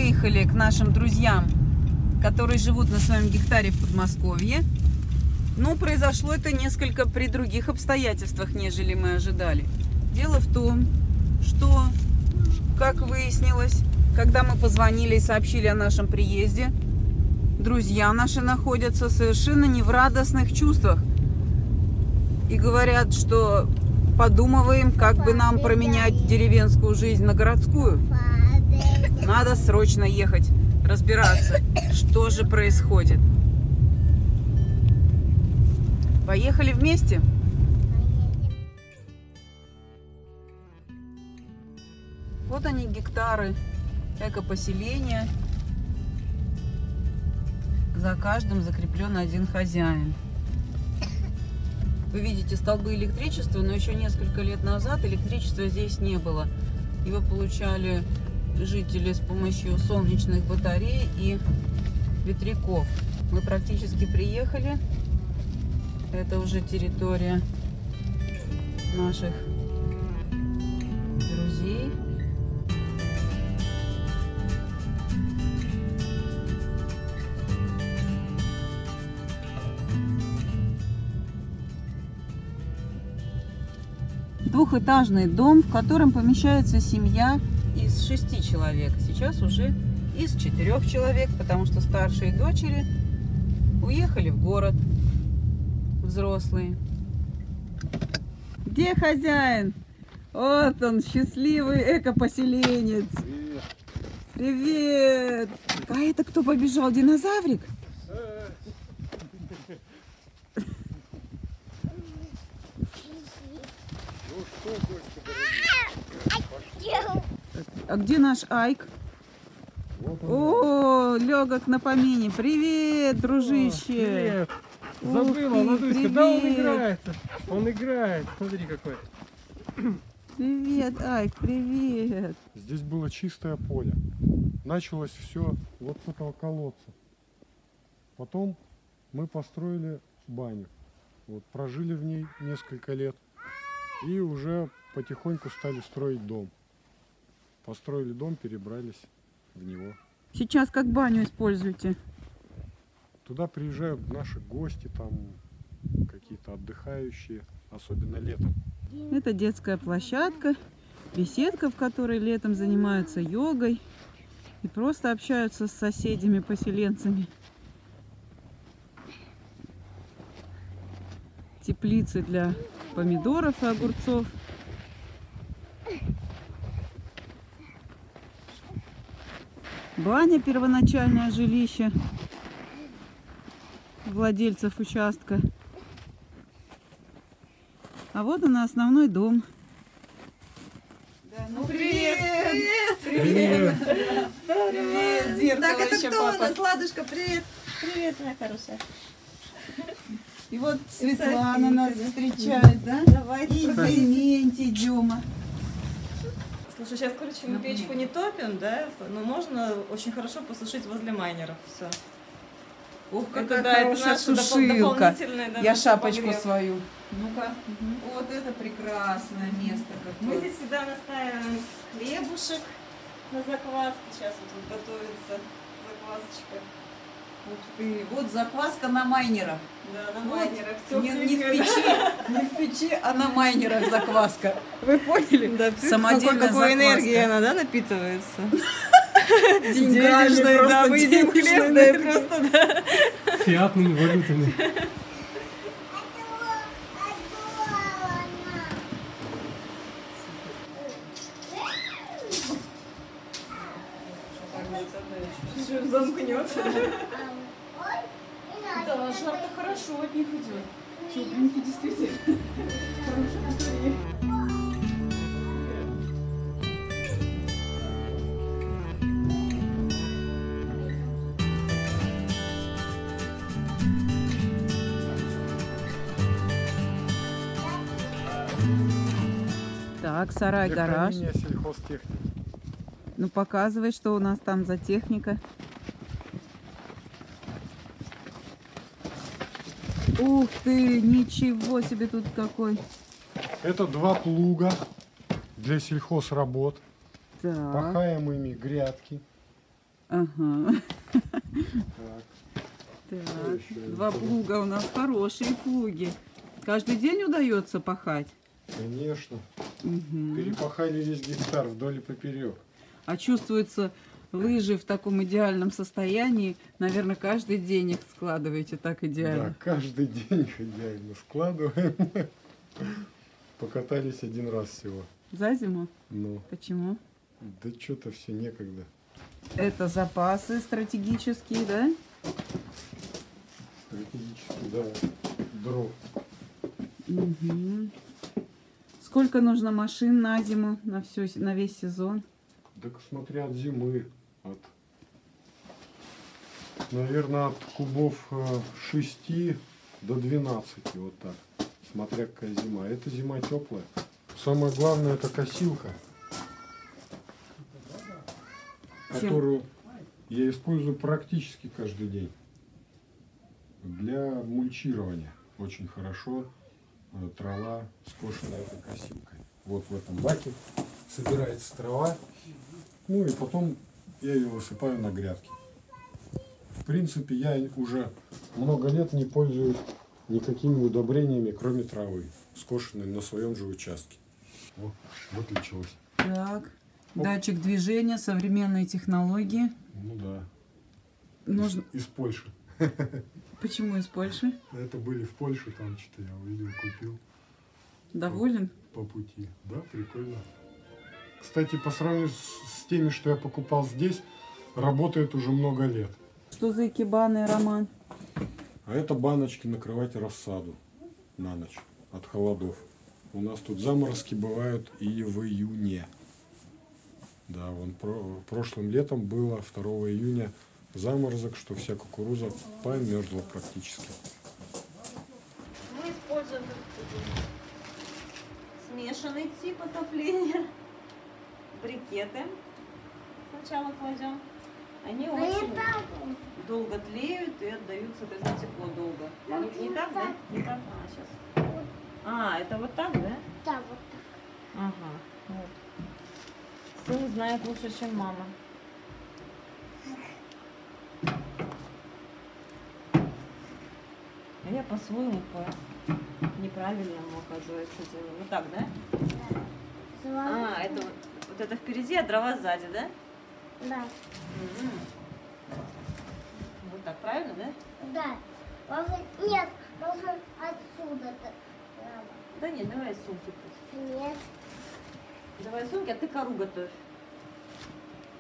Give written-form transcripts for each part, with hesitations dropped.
выехали к нашим друзьям, которые живут на своем гектаре в Подмосковье. Но произошло это несколько при других обстоятельствах, нежели мы ожидали. Дело в том, что, как выяснилось, когда мы позвонили и сообщили о нашем приезде, друзья наши находятся совершенно не в радостных чувствах. И говорят, что подумываем, как бы нам променять деревенскую жизнь на городскую. Надо срочно ехать, разбираться, что же происходит. Поехали вместе? Вот они, гектары экопоселения. За каждым закреплен один хозяин. Вы видите столбы электричества, но еще несколько лет назад электричества здесь не было. Его получали жители с помощью солнечных батарей и ветряков. Мы практически приехали. Это уже территория наших друзей. Двухэтажный дом, в котором помещается семья из 6 человек. Сейчас уже из 4 человек, потому что старшие дочери уехали в город, взрослые. Где хозяин? Вот он, счастливый экопоселенец. Привет! А это кто побежал? Динозаврик? А где наш Айк? Вот он. О, легок на помине. Привет, дружище. Привет. Забыла, Ладуська. Да, он играет. Он играет. Смотри какой. Привет, Айк, привет. Здесь было чистое поле. Началось все вот с этого колодца. Потом мы построили баню. Вот, прожили в ней несколько лет. И уже потихоньку стали строить дом. Построили дом, перебрались в него. Сейчас как баню используете? Туда приезжают наши гости, там какие-то отдыхающие, особенно летом. Это детская площадка, беседка, в которой летом занимаются йогой и просто общаются с соседями, поселенцами. Теплицы для помидоров и огурцов. Баня, первоначальное жилище владельцев участка. А вот он, основной дом. Да, ну привет! Привет! Привет! Привет! Зеркало Так, это еще, кто у папа. нас? Ладушка, привет! Привет, моя хорошая. И вот Светлана нас встречает, да? Давайте, И проходите. Дементий, Дема. Слушай, сейчас, короче, мы печку не топим, да? Но можно очень хорошо посушить возле майнеров. Все. Ух, Это, какая да, это хорошая наша сушилка. дополнительная, да, Я наша шапочку погрев. свою. Ну-ка. Вот это прекрасное место Мы какое. здесь всегда настаиваем хлебушек на закваске. Сейчас вот тут готовится заквасочка. Ух ты, вот закваска на майнерах. Да, на Вот. майнерах. Не в печи, а на майнерах закваска. Вы поняли? Да, Самодельная какой энергией закваска. она, да, напитывается? Денежной, да, просто мы едим хлеб, денежной. да, и просто, да. Фиатными валютами. Замкнет. Да, жар-то хорошо от них идет. Тепленький, действительно. Хорошая батарея. Так, сарай, Для гараж. хранения сельхозтехники. Ну, показывай, что у нас там за техника. Ух ты, ничего себе тут какой. Это 2 плуга для сельхозработ. Так. Пахаем ими грядки. Ага. Так. Так. Еще Два один. плуга у нас хорошие плуги. Каждый день удается пахать? Конечно. Мгм. Перепахали весь гектар вдоль и поперек. А чувствуется, лыжи в таком идеальном состоянии, наверное, каждый день их складываете так Да, идеально. каждый день их идеально складываем. Покатались один раз всего. За зиму? Ну, Почему? да что-то все некогда. Это запасы стратегические, да? Стратегически, да. Дров. Мгм. Сколько нужно машин на зиму, на весь сезон? Так смотря от зимы. Наверное, от кубов 6 до 12. Вот так. Смотря какая зима. Это зима теплая. Самое главное это косилка, которую я использую практически каждый день. Для мульчирования очень хорошо трава скошенная этой косилкой. Вот в этом баке собирается трава. Ну и потом я ее высыпаю на грядки. В принципе, я уже много лет не пользуюсь никакими удобрениями, кроме травы, скошенной на своем же участке. Вот, выключилось. Так, датчик движения, современные технологии. Ну да. Нужно... Из Польши. Почему из Польши? Это были в Польше, там что-то я увидел, купил Доволен? по пути. Да, прикольно. Кстати, по сравнению с теми, что я покупал здесь, работает уже много лет. Что за икебаны, Роман? А это баночки накрывать рассаду на ночь от холодов. У нас тут заморозки бывают и в июне. Да, вон прошлым летом было 2 июня заморозок, что вся кукуруза померзла практически. Мы используем смешанный тип отопления. Брикеты сначала кладем. Они очень долго тлеют и отдают, соответственно, тепло долго. Не так, да? Не так? А, сейчас. А, это вот так, да? Да, вот так. Ага. Вот. Сын знает лучше, чем мама. А я по-своему, неправильному, оказывается, делаю. Вот так, да? А, это вот это впереди, а дрова сзади, да? Да. Мгм. Вот так, правильно, да? Да. Нет, должен отсюда. Да нет, давай сумки пусть. Нет. Давай сумки, а ты кору готовь.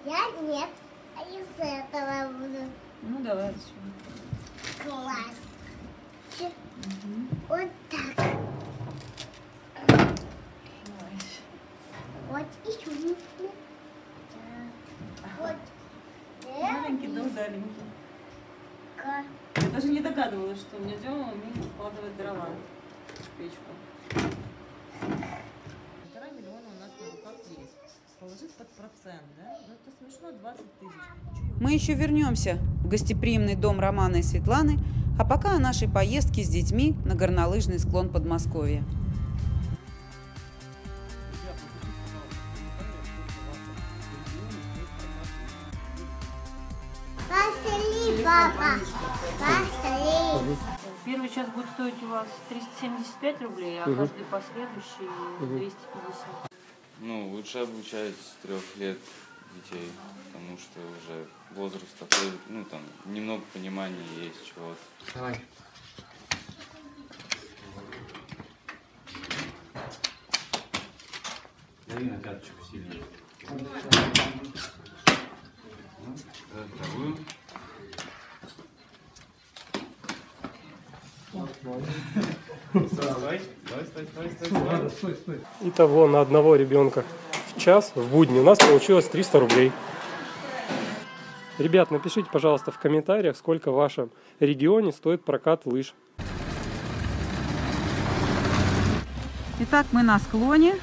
Я нет. А из этого буду Ну, давай отсюда. класть. Вот так. Давай. Вот еще. Вот. Маленький, да удаленький. Я даже не догадывалась, что у меня Дема умеет складывать дрова в печку. 1,5 миллиона у нас на руках есть. Положить под процент, да? Ну это смешно, 20 тысяч. Мы еще вернемся в гостеприимный дом Романа и Светланы, а пока о нашей поездке с детьми на горнолыжный склон Подмосковья. Пошли, папа. Пошли. Первый час будет стоить у вас 375 рублей, а каждый последующий 250. Ну, лучше обучать с 3 лет детей, потому что уже возраст такой, ну, там, немного понимания есть чего-то. Давай. Дави на пяточку сильнее. Вторую. Итого на одного ребенка в час в будни у нас получилось 300 рублей. Ребят, напишите, пожалуйста, в комментариях, сколько в вашем регионе стоит прокат лыж. Итак, мы на склоне.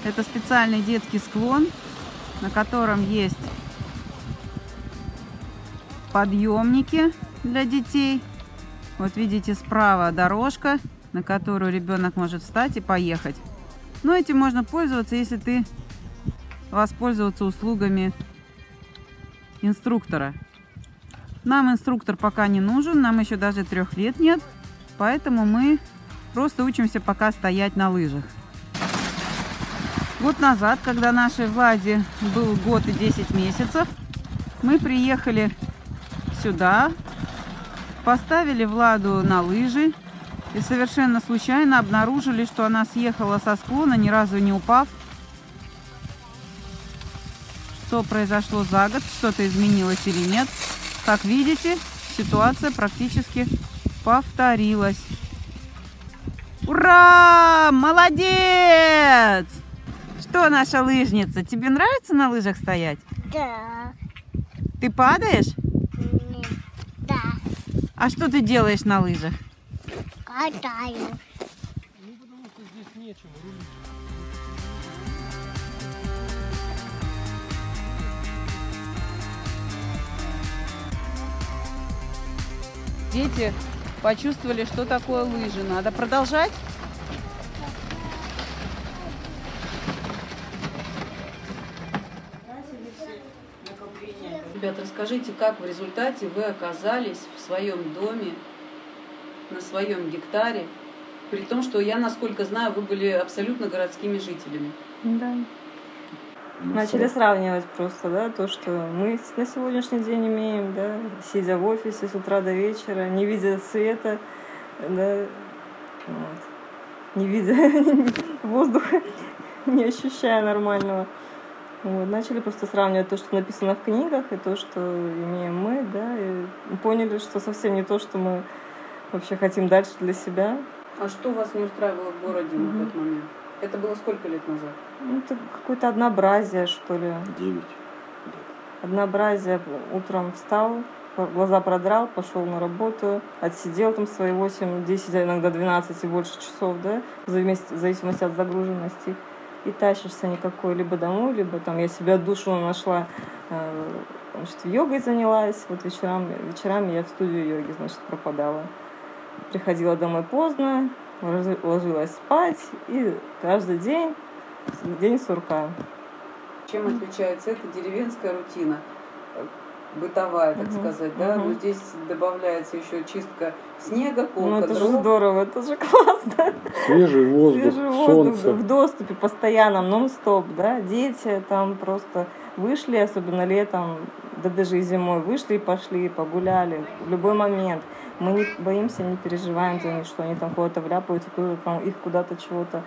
Это специальный детский склон, на котором есть подъемники для детей. Вот видите, справа дорожка, на которую ребенок может встать и поехать. Но этим можно пользоваться, если ты воспользоваться услугами инструктора. Нам инструктор пока не нужен, нам еще даже 3 лет нет, поэтому мы просто учимся пока стоять на лыжах. Год назад, когда нашей Владе был год и 10 месяцев, мы приехали сюда, поставили Владу на лыжи и совершенно случайно обнаружили, что она съехала со склона, ни разу не упав. Что произошло за год, что-то изменилось или нет. Как видите, ситуация практически повторилась. Ура! Молодец! Что, наша лыжница, тебе нравится на лыжах стоять? Да. Ты падаешь? Нет. Да. А что ты делаешь на лыжах? Катаю. Ну, потому что здесь нечем рулить. Дети почувствовали, что такое лыжи. Надо продолжать? Ребят, расскажите, как в результате вы оказались в своем доме, на своем гектаре, при том, что я, насколько знаю, вы были абсолютно городскими жителями. Да. Начали сравнивать просто, да, то, что мы на сегодняшний день имеем, да, сидя в офисе с утра до вечера, не видя света, да, вот, не видя воздуха, не ощущая нормального. Вот, начали просто сравнивать то, что написано в книгах, и то, что имеем мы, да, и поняли, что совсем не то, что мы вообще хотим дальше для себя. А что вас не устраивало в городе на тот момент? Это было сколько лет назад? Ну, это какое-то однообразие, что ли. 9. Однообразие. Утром встал, глаза продрал, пошел на работу, отсидел там свои 8, 10, а иногда 12 и больше часов, да, в зависимости от загруженности. И тащишься никакой, либо домой, либо там я себе отдушину нашла, значит, йогой занялась. Вот вечерами я в студию йоги, значит, пропадала. Приходила домой поздно, ложилась спать, и каждый день сурка. Чем отличается эта деревенская рутина, бытовая, так сказать, да? Но здесь добавляется еще чистка снега, колка Ну, это же дров. здорово, это же классно. Свежий воздух, солнце. В доступе постоянном, нон-стоп, да. Дети там просто вышли, особенно летом, да даже и зимой, вышли и пошли, погуляли в любой момент. Мы не боимся, не переживаем за них, что они там куда-то вляпаются, кто-то там их куда-то чего-то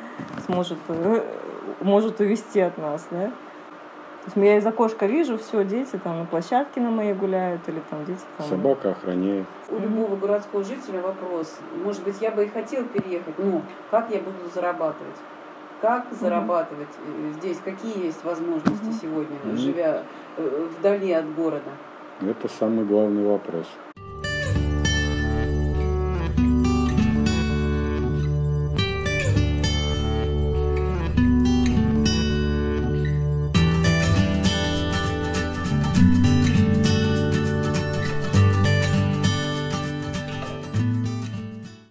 может увести от нас, да. То есть я из окошка вижу, все, дети там на площадке на моей гуляют, или там дети там... Собака охраняет. У любого городского жителя вопрос, может быть, я бы и хотел переехать, но как я буду зарабатывать? Как зарабатывать здесь? Какие есть возможности сегодня, живя вдали от города? Это самый главный вопрос.